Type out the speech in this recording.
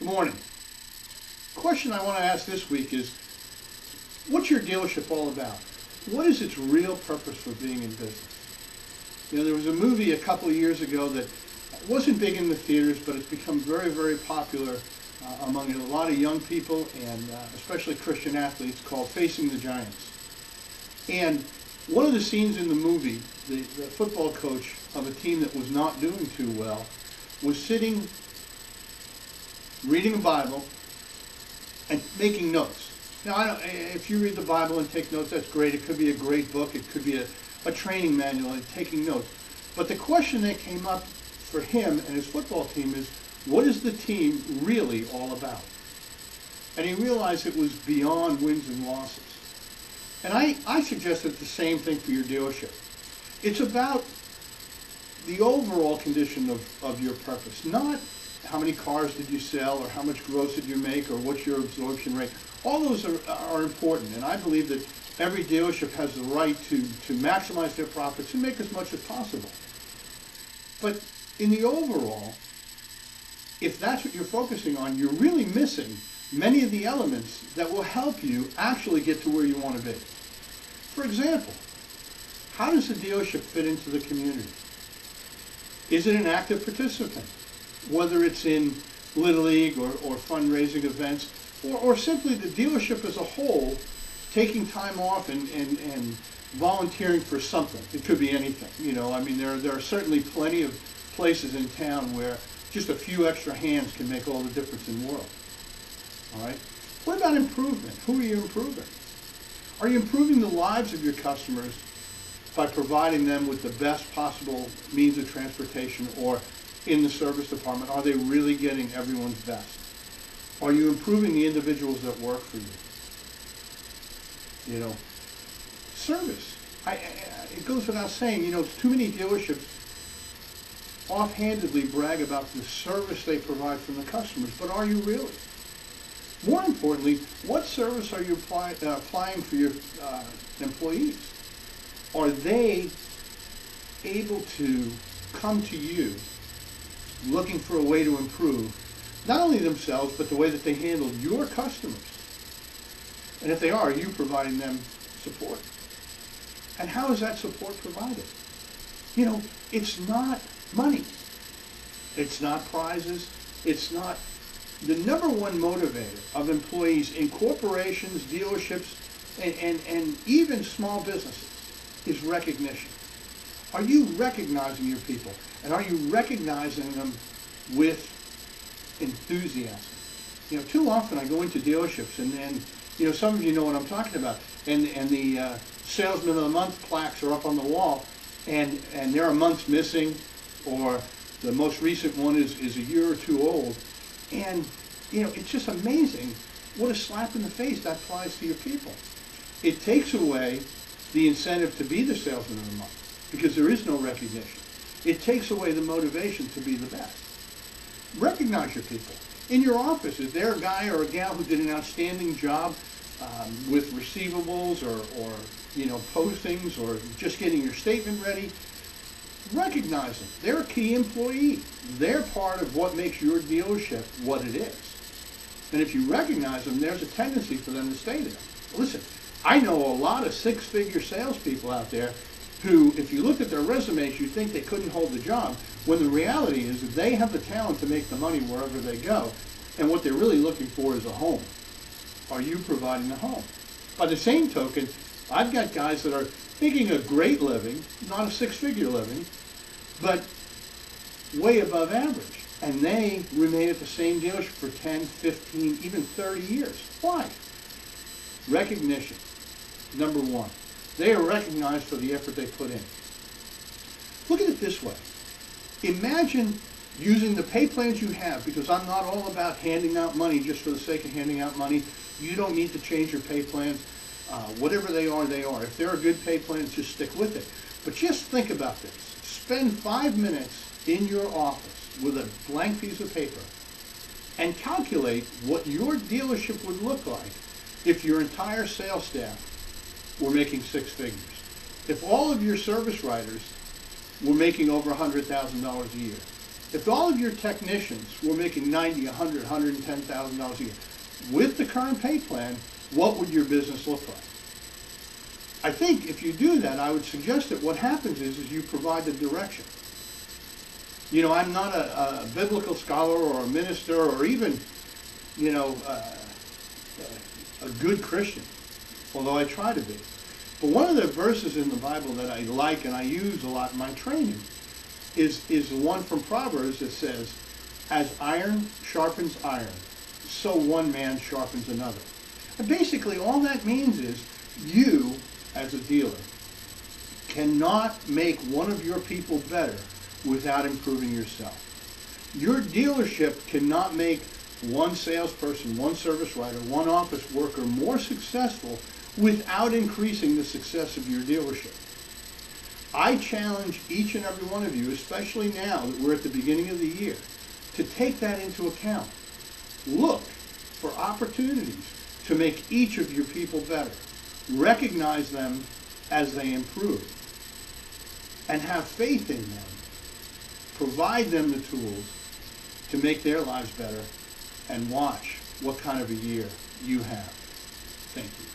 Good morning. The question I want to ask this week is, what's your dealership all about? What is its real purpose for being in business? You know, there was a movie a couple of years ago that wasn't big in the theaters, but it's become very, very popular among a lot of young people and especially Christian athletes, called Facing the Giants. And one of the scenes in the movie, the football coach of a team that was not doing too well was sitting reading a Bible and making notes. Now, if you read the Bible and take notes, that's great. It could be a great book. It could be a training manual and taking notes. But the question that came up for him and his football team is, what is the team really all about? And he realized it was beyond wins and losses. And I suggested the same thing for your dealership. It's about the overall condition of your purpose, not how many cars did you sell, or how much gross did you make, or what's your absorption rate. All those are important, and I believe that every dealership has the right to maximize their profits and make as much as possible. But in the overall, if that's what you're focusing on, you're really missing many of the elements that will help you actually get to where you want to be. For example, how does the dealership fit into the community? Is it an active participant? Whether it's in Little League or fundraising events, or simply the dealership as a whole taking time off and volunteering for something. It could be anything. You know, I mean, there are certainly plenty of places in town where just a few extra hands can make all the difference in the world. All right? What about improvement? Who are you improving? Are you improving the lives of your customers by providing them with the best possible means of transportation, or in the service department, are they really getting everyone's best? Are you improving the individuals that work for you? You know, service. It goes without saying, you know, too many dealerships offhandedly brag about the service they provide from the customers, but are you really? More importantly, what service are you applying for your employees? Are they able to come to you looking for a way to improve not only themselves, but the way that they handle your customers? And if they are you providing them support? And how is that support provided? You know, it's not money. It's not prizes. It's not. The number one motivator of employees in corporations, dealerships, and even small businesses is recognition. Are you recognizing your people? And are you recognizing them with enthusiasm? You know, too often I go into dealerships and you know, some of you know what I'm talking about, and the Salesman of the Month plaques are up on the wall, and there are months missing, or the most recent one is a year or two old. And you know, it's just amazing what a slap in the face that applies to your people. It takes away the incentive to be the Salesman of the Month, because there is no recognition. It takes away the motivation to be the best. Recognize your people. In your office, is there a guy or a gal who did an outstanding job with receivables or you know, postings, or just getting your statement ready? Recognize them. They're a key employee. They're part of what makes your dealership what it is. And if you recognize them, there's a tendency for them to stay there. Listen, I know a lot of six-figure salespeople out there who, if you look at their resumes, you think they couldn't hold the job, when the reality is that they have the talent to make the money wherever they go, and what they're really looking for is a home. Are you providing a home? By the same token, I've got guys that are making a great living, not a six-figure living, but way above average, and they remain at the same dealership for 10, 15, even 30 years. Why? Recognition, number one. They are recognized for the effort they put in. Look at it this way. Imagine using the pay plans you have, because I'm not all about handing out money just for the sake of handing out money. You don't need to change your pay plans. Whatever they are, they are. If they're good pay plans, just stick with it. But just think about this. Spend 5 minutes in your office with a blank piece of paper and calculate what your dealership would look like if your entire sales staff were making six figures. If all of your service writers were making over $100,000 a year. If all of your technicians were making $90,000, $100,000, $110,000 a year, with the current pay plan, what would your business look like? I think if you do that, I would suggest that what happens is you provide the direction. You know, I'm not a biblical scholar or a minister or even, you know, a good Christian, although I try to be. But one of the verses in the Bible that I like and I use a lot in my training is the one from Proverbs that says, as iron sharpens iron, so one man sharpens another. And basically all that means is you, as a dealer, cannot make one of your people better without improving yourself. Your dealership cannot make one salesperson, one service writer, one office worker more successful without increasing the success of your dealership. I challenge each and every one of you, especially now that we're at the beginning of the year, to take that into account. Look for opportunities to make each of your people better. Recognize them as they improve. And have faith in them. Provide them the tools to make their lives better, and watch what kind of a year you have. Thank you.